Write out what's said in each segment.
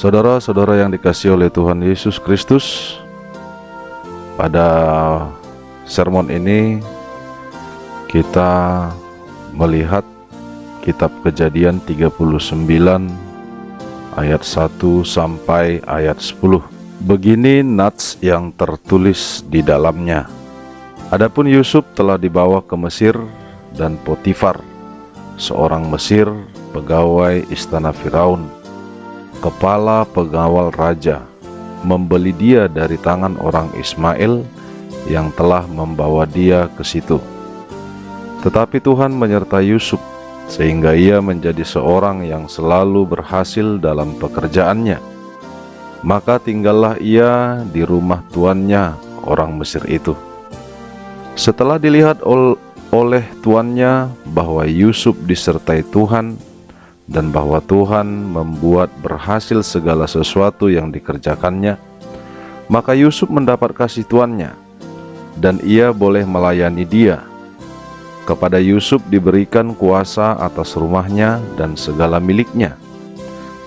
Saudara-saudara yang dikasihi oleh Tuhan Yesus Kristus, pada sermon ini kita melihat kitab Kejadian 39 ayat 1 sampai ayat 10. Begini nats yang tertulis di dalamnya. Adapun Yusuf telah dibawa ke Mesir, dan Potifar, seorang Mesir, pegawai istana Firaun, kepala pengawal raja, membeli dia dari tangan orang Ismail yang telah membawa dia ke situ. Tetapi Tuhan menyertai Yusuf, sehingga ia menjadi seorang yang selalu berhasil dalam pekerjaannya. Maka tinggallah ia di rumah tuannya, orang Mesir itu. Setelah dilihat oleh tuannya bahwa Yusuf disertai Tuhan, dan bahwa Tuhan membuat berhasil segala sesuatu yang dikerjakannya, maka Yusuf mendapat kasih tuannya, dan ia boleh melayani dia. Kepada Yusuf diberikan kuasa atas rumahnya dan segala miliknya,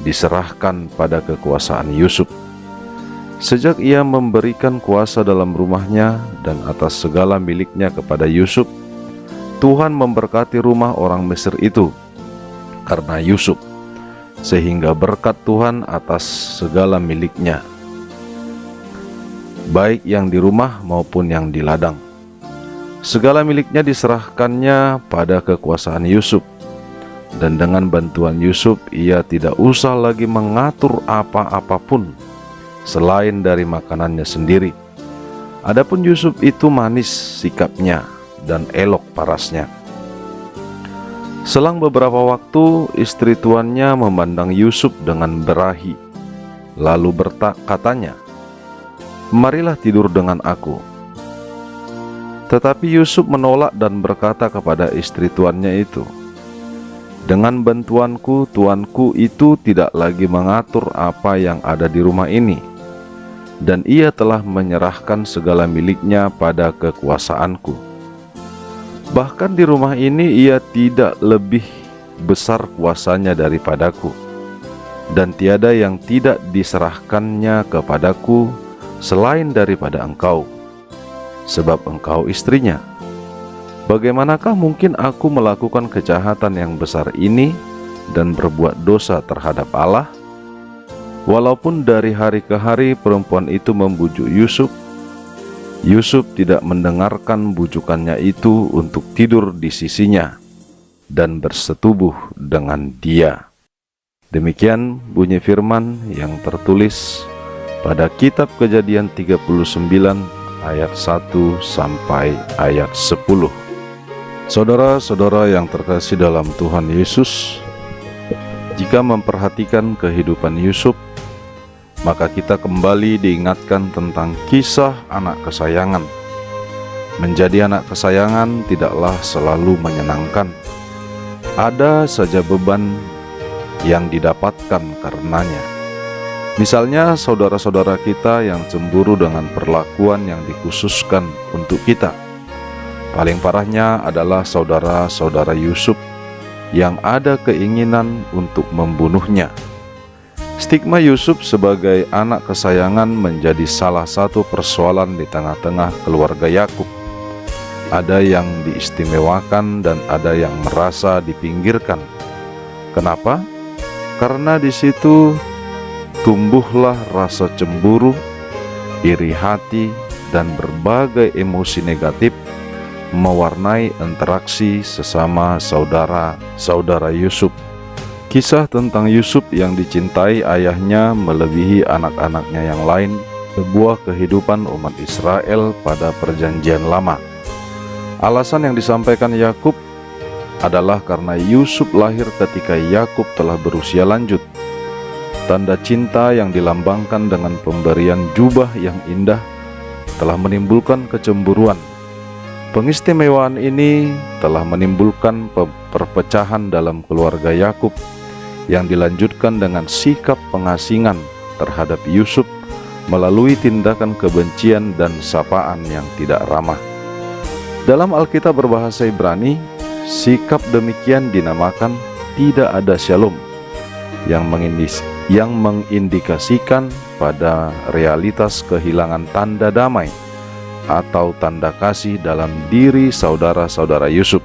diserahkan pada kekuasaan Yusuf. Sejak ia memberikan kuasa dalam rumahnya dan atas segala miliknya kepada Yusuf, Tuhan memberkati rumah orang Mesir itu karena Yusuf, sehingga berkat Tuhan atas segala miliknya, baik yang di rumah maupun yang di ladang. Segala miliknya diserahkannya pada kekuasaan Yusuf, dan dengan bantuan Yusuf ia tidak usah lagi mengatur apa-apapun selain dari makanannya sendiri. Adapun Yusuf itu manis sikapnya dan elok parasnya. Selang beberapa waktu, istri tuannya memandang Yusuf dengan berahi, lalu katanya, "Marilah tidur dengan aku." Tetapi Yusuf menolak dan berkata kepada istri tuannya itu, "Dengan bantuanku, tuanku itu tidak lagi mengatur apa yang ada di rumah ini, dan ia telah menyerahkan segala miliknya pada kekuasaanku. Bahkan di rumah ini ia tidak lebih besar kuasanya daripadaku, dan tiada yang tidak diserahkannya kepadaku selain daripada engkau, sebab engkau istrinya. Bagaimanakah mungkin aku melakukan kejahatan yang besar ini dan berbuat dosa terhadap Allah?" Walaupun dari hari ke hari perempuan itu membujuk Yusuf, Yusuf tidak mendengarkan bujukannya itu untuk tidur di sisinya dan bersetubuh dengan dia. Demikian bunyi firman yang tertulis pada kitab Kejadian 39 ayat 1 sampai ayat 10. Saudara-saudara yang terkasih dalam Tuhan Yesus, jika memperhatikan kehidupan Yusuf, maka kita kembali diingatkan tentang kisah anak kesayangan. Menjadi anak kesayangan tidaklah selalu menyenangkan. Ada saja beban yang didapatkan karenanya. Misalnya saudara-saudara kita yang cemburu dengan perlakuan yang dikhususkan untuk kita. Paling parahnya adalah saudara-saudara Yusuf yang ada keinginan untuk membunuhnya. Stigma Yusuf sebagai anak kesayangan menjadi salah satu persoalan di tengah-tengah keluarga Yakub. Ada yang diistimewakan dan ada yang merasa dipinggirkan. Kenapa? Karena di situ tumbuhlah rasa cemburu, iri hati, dan berbagai emosi negatif mewarnai interaksi sesama saudara-saudara Yusuf. Kisah tentang Yusuf yang dicintai ayahnya melebihi anak-anaknya yang lain, sebuah kehidupan umat Israel pada perjanjian lama. Alasan yang disampaikan Yakub adalah karena Yusuf lahir ketika Yakub telah berusia lanjut. Tanda cinta yang dilambangkan dengan pemberian jubah yang indah telah menimbulkan kecemburuan. Pengistimewaan ini telah menimbulkan perpecahan dalam keluarga Yakub, yang dilanjutkan dengan sikap pengasingan terhadap Yusuf melalui tindakan kebencian dan sapaan yang tidak ramah. Dalam Alkitab berbahasa Ibrani, sikap demikian dinamakan tidak ada shalom, yang yang mengindikasikan pada realitas kehilangan tanda damai atau tanda kasih dalam diri saudara-saudara Yusuf.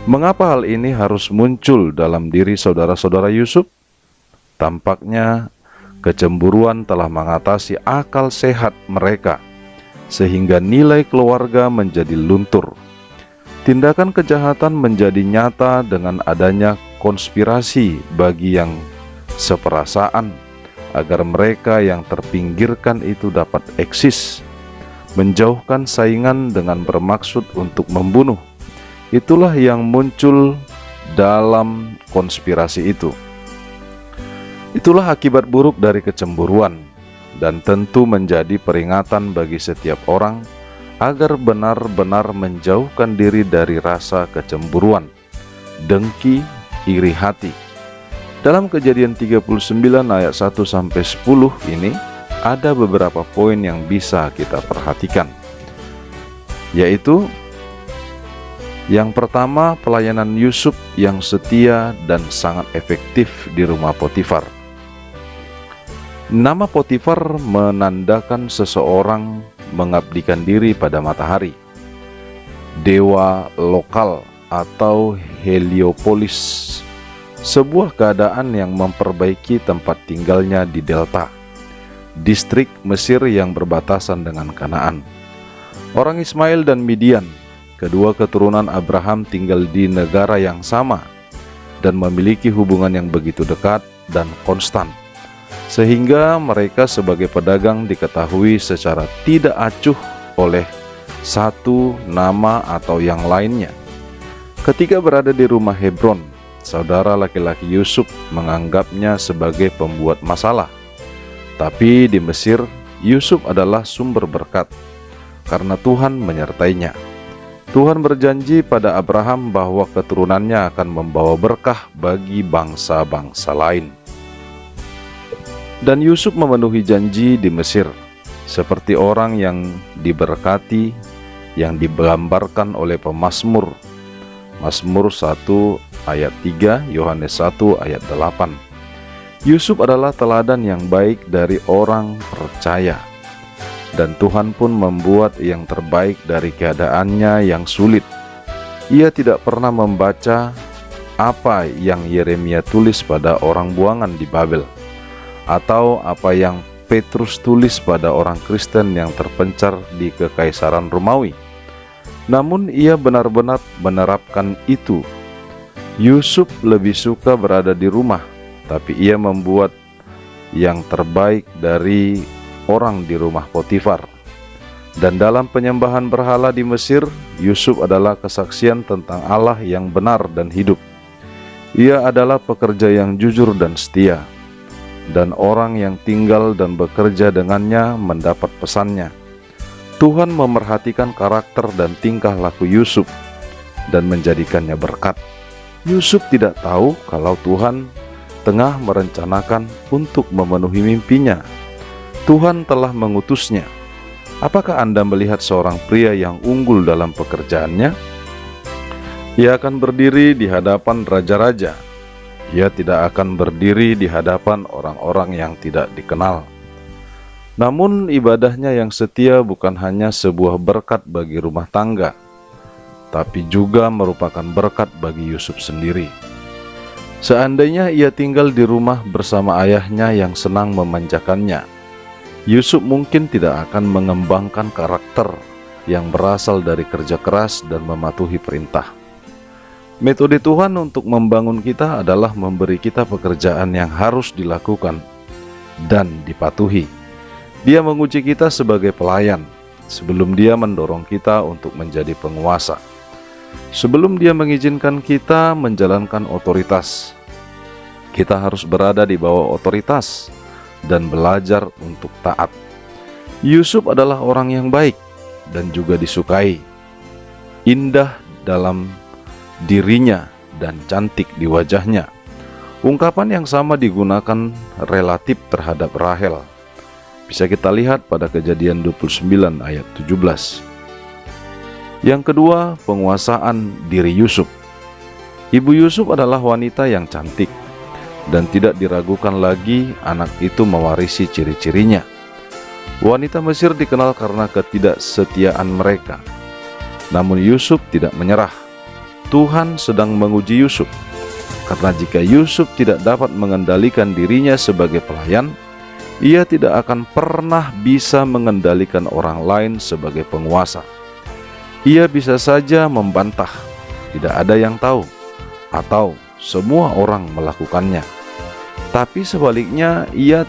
Mengapa hal ini harus muncul dalam diri saudara-saudara Yusuf? Tampaknya kecemburuan telah mengatasi akal sehat mereka, sehingga nilai keluarga menjadi luntur. Tindakan kejahatan menjadi nyata dengan adanya konspirasi bagi yang seperasaan, agar mereka yang terpinggirkan itu dapat eksis, menjauhkan saingan dengan bermaksud untuk membunuh. Itulah yang muncul dalam konspirasi itu. Itulah akibat buruk dari kecemburuan, dan tentu menjadi peringatan bagi setiap orang agar benar-benar menjauhkan diri dari rasa kecemburuan, dengki, iri hati. Dalam Kejadian 39 ayat 1-10 ini ada beberapa poin yang bisa kita perhatikan, yaitu yang pertama, pelayanan Yusuf yang setia dan sangat efektif di rumah Potifar. Nama Potifar menandakan seseorang mengabdikan diri pada matahari, dewa lokal atau Heliopolis, sebuah keadaan yang memperbaiki tempat tinggalnya di Delta, distrik Mesir yang berbatasan dengan Kanaan. Orang Ismail dan Midian, kedua keturunan Abraham, tinggal di negara yang sama dan memiliki hubungan yang begitu dekat dan konstan, sehingga mereka sebagai pedagang diketahui secara tidak acuh oleh satu nama atau yang lainnya. Ketika berada di rumah Hebron, saudara laki-laki Yusuf menganggapnya sebagai pembuat masalah. Tapi di Mesir, Yusuf adalah sumber berkat karena Tuhan menyertainya. Tuhan berjanji pada Abraham bahwa keturunannya akan membawa berkah bagi bangsa-bangsa lain. Dan Yusuf memenuhi janji di Mesir, seperti orang yang diberkati yang digambarkan oleh pemazmur. Mazmur 1 ayat 3, Yohanes 1 ayat 8. Yusuf adalah teladan yang baik dari orang percaya, dan Tuhan pun membuat yang terbaik dari keadaannya yang sulit. Ia tidak pernah membaca apa yang Yeremia tulis pada orang buangan di Babel, atau apa yang Petrus tulis pada orang Kristen yang terpencar di Kekaisaran Romawi. Namun ia benar-benar menerapkan itu. Yusuf lebih suka berada di rumah, tapi ia membuat yang terbaik dari orang di rumah Potifar. Dan dalam penyembahan berhala di Mesir, Yusuf adalah kesaksian tentang Allah yang benar dan hidup. Ia adalah pekerja yang jujur dan setia, dan orang yang tinggal dan bekerja dengannya mendapat pesannya. Tuhan memerhatikan karakter dan tingkah laku Yusuf dan menjadikannya berkat. Yusuf tidak tahu kalau Tuhan tengah merencanakan untuk memenuhi mimpinya. Tuhan telah mengutusnya. Apakah Anda melihat seorang pria yang unggul dalam pekerjaannya? Ia akan berdiri di hadapan raja-raja. Ia tidak akan berdiri di hadapan orang-orang yang tidak dikenal. Namun ibadahnya yang setia bukan hanya sebuah berkat bagi rumah tangga, tapi juga merupakan berkat bagi Yusuf sendiri. Seandainya ia tinggal di rumah bersama ayahnya yang senang memanjakannya, Yusuf mungkin tidak akan mengembangkan karakter yang berasal dari kerja keras dan mematuhi perintah. Metode Tuhan untuk membangun kita adalah memberi kita pekerjaan yang harus dilakukan dan dipatuhi. Dia menguji kita sebagai pelayan sebelum dia mendorong kita untuk menjadi penguasa. Sebelum dia mengizinkan kita menjalankan otoritas, kita harus berada di bawah otoritas dan belajar untuk taat. Yusuf adalah orang yang baik dan juga disukai, indah dalam dirinya dan cantik di wajahnya. Ungkapan yang sama digunakan relatif terhadap Rahel. Bisa kita lihat pada Kejadian 29 ayat 17. Yang kedua, penguasaan diri Yusuf. Ibu Yusuf adalah wanita yang cantik. dan tidak diragukan lagi anak itu mewarisi ciri-cirinya. Wanita Mesir dikenal karena ketidaksetiaan mereka. Namun Yusuf tidak menyerah. Tuhan sedang menguji Yusuf, karena jika Yusuf tidak dapat mengendalikan dirinya sebagai pelayan, ia tidak akan pernah bisa mengendalikan orang lain sebagai penguasa. Ia bisa saja membantah, tidak ada yang tahu, atau semua orang melakukannya. Tapi sebaliknya, ia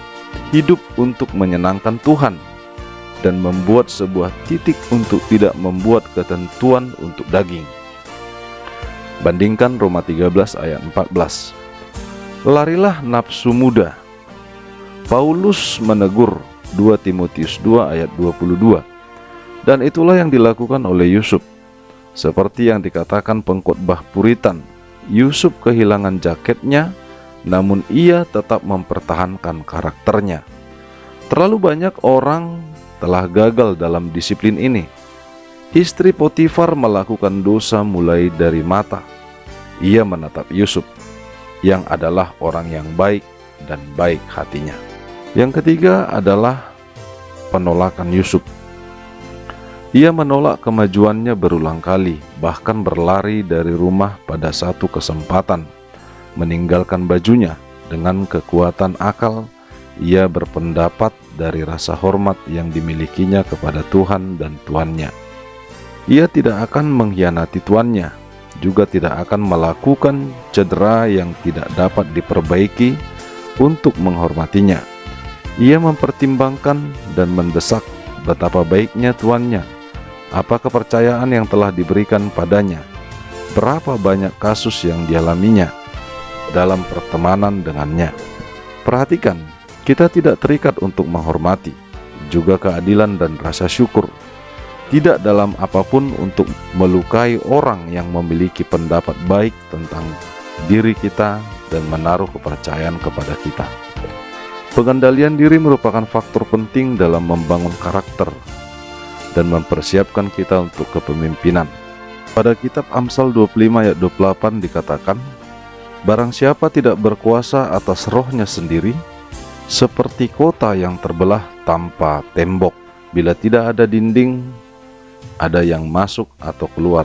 hidup untuk menyenangkan Tuhan dan membuat sebuah titik untuk tidak membuat ketentuan untuk daging. Bandingkan Roma 13 ayat 14. Larilah nafsu muda. Paulus menegur 2 Timotius 2 ayat 22. Dan itulah yang dilakukan oleh Yusuf. Seperti yang dikatakan pengkhotbah Puritan, Yusuf kehilangan jaketnya, namun ia tetap mempertahankan karakternya. Terlalu banyak orang telah gagal dalam disiplin ini. Istri Potifar melakukan dosa mulai dari mata. Ia menatap Yusuf, yang adalah orang yang baik dan baik hatinya. Yang ketiga adalah penolakan Yusuf. Ia menolak kemajuannya berulang kali, bahkan berlari dari rumah pada satu kesempatan, meninggalkan bajunya. Dengan kekuatan akal, ia berpendapat dari rasa hormat yang dimilikinya kepada Tuhan dan tuannya. Ia tidak akan mengkhianati tuannya, juga tidak akan melakukan cedera yang tidak dapat diperbaiki untuk menghormatinya. Ia mempertimbangkan dan mendesak betapa baiknya tuannya, apa kepercayaan yang telah diberikan padanya, berapa banyak kasus yang dialaminya dalam pertemanan dengannya. Perhatikan, kita tidak terikat untuk menghormati, juga keadilan dan rasa syukur. Tidak dalam apapun untuk melukai orang yang memiliki pendapat baik tentang diri kita dan menaruh kepercayaan kepada kita. Pengendalian diri merupakan faktor penting dalam membangun karakter dan mempersiapkan kita untuk kepemimpinan. Pada kitab Amsal 25 ayat 28 dikatakan, barang siapa tidak berkuasa atas rohnya sendiri, seperti kota yang terbelah tanpa tembok. Bila tidak ada dinding, ada yang masuk atau keluar.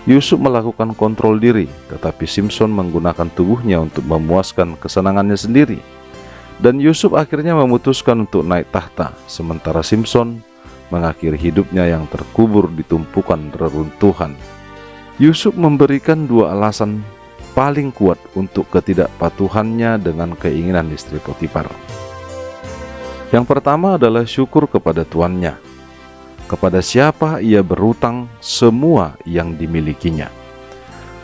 Yusuf melakukan kontrol diri, tetapi Simson menggunakan tubuhnya untuk memuaskan kesenangannya sendiri. Dan Yusuf akhirnya memutuskan untuk naik tahta, sementara Simson mengakhiri hidupnya yang terkubur di tumpukan reruntuhan. Yusuf memberikan dua alasan paling kuat untuk ketidakpatuhannya dengan keinginan istri Potifar. Yang pertama adalah syukur kepada tuannya, kepada siapa ia berutang semua yang dimilikinya.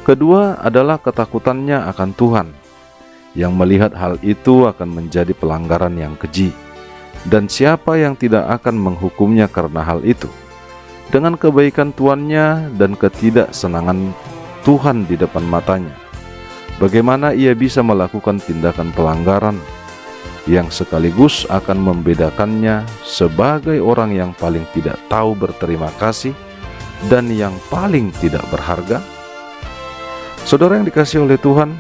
Kedua adalah ketakutannya akan Tuhan, yang melihat hal itu akan menjadi pelanggaran yang keji, dan siapa yang tidak akan menghukumnya karena hal itu. Dengan kebaikan tuannya dan ketidaksenangan Tuhan di depan matanya, bagaimana ia bisa melakukan tindakan pelanggaran yang sekaligus akan membedakannya sebagai orang yang paling tidak tahu berterima kasih dan yang paling tidak berharga? Saudara yang dikasihi oleh Tuhan,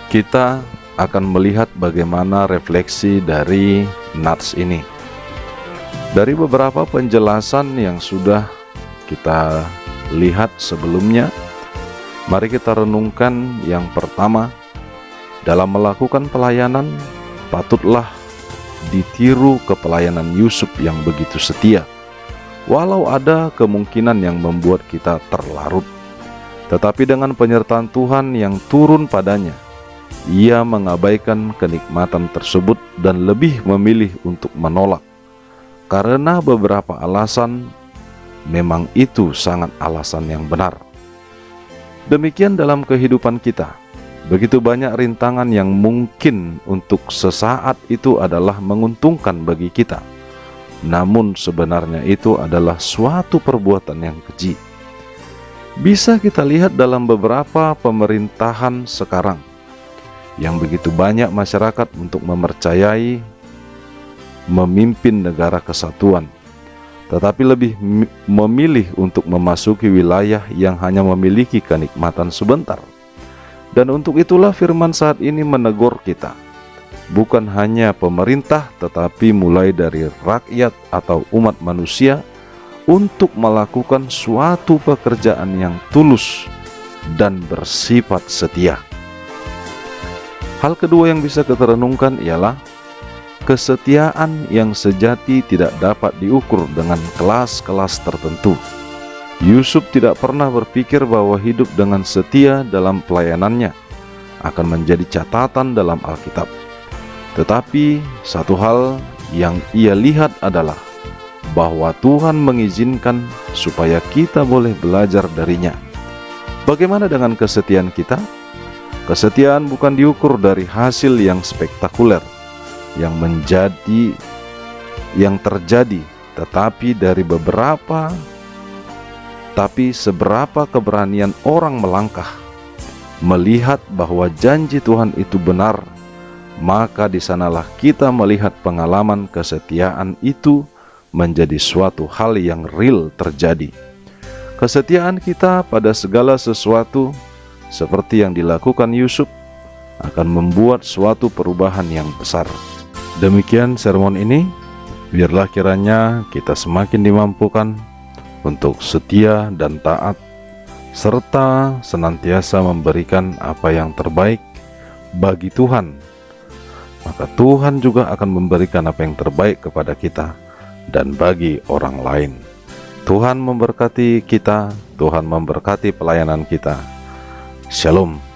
kita akan melihat bagaimana refleksi dari nats ini. Dari beberapa penjelasan yang sudah kita lihat sebelumnya, mari kita renungkan yang pertama. Dalam melakukan pelayanan, patutlah ditiru kepelayanan Yusuf yang begitu setia. Walau ada kemungkinan yang membuat kita terlarut, tetapi dengan penyertaan Tuhan yang turun padanya, ia mengabaikan kenikmatan tersebut dan lebih memilih untuk menolak. Karena beberapa alasan, memang itu sangat alasan yang benar. Demikian dalam kehidupan kita. Begitu banyak rintangan yang mungkin untuk sesaat itu adalah menguntungkan bagi kita, namun sebenarnya itu adalah suatu perbuatan yang keji. Bisa kita lihat dalam beberapa pemerintahan sekarang, yang begitu banyak masyarakat untuk mempercayai memimpin negara kesatuan, tetapi lebih memilih untuk memasuki wilayah yang hanya memiliki kenikmatan sebentar. Dan untuk itulah firman saat ini menegur kita, bukan hanya pemerintah tetapi mulai dari rakyat atau umat manusia, untuk melakukan suatu pekerjaan yang tulus dan bersifat setia. Hal kedua yang bisa kita renungkan ialah kesetiaan yang sejati tidak dapat diukur dengan kelas-kelas tertentu. Yusuf tidak pernah berpikir bahwa hidup dengan setia dalam pelayanannya akan menjadi catatan dalam Alkitab. Tetapi satu hal yang ia lihat adalah bahwa Tuhan mengizinkan supaya kita boleh belajar darinya. Bagaimana dengan kesetiaan kita? Kesetiaan bukan diukur dari hasil yang spektakuler yang terjadi, tetapi seberapa keberanian orang melangkah, melihat bahwa janji Tuhan itu benar, maka di sanalah kita melihat pengalaman kesetiaan itu menjadi suatu hal yang real terjadi. Kesetiaan kita pada segala sesuatu, seperti yang dilakukan Yusuf, akan membuat suatu perubahan yang besar. Demikian sermon ini, biarlah kiranya kita semakin dimampukan untuk setia dan taat, serta senantiasa memberikan apa yang terbaik bagi Tuhan. Maka Tuhan juga akan memberikan apa yang terbaik kepada kita dan bagi orang lain. Tuhan memberkati kita, Tuhan memberkati pelayanan kita. Shalom.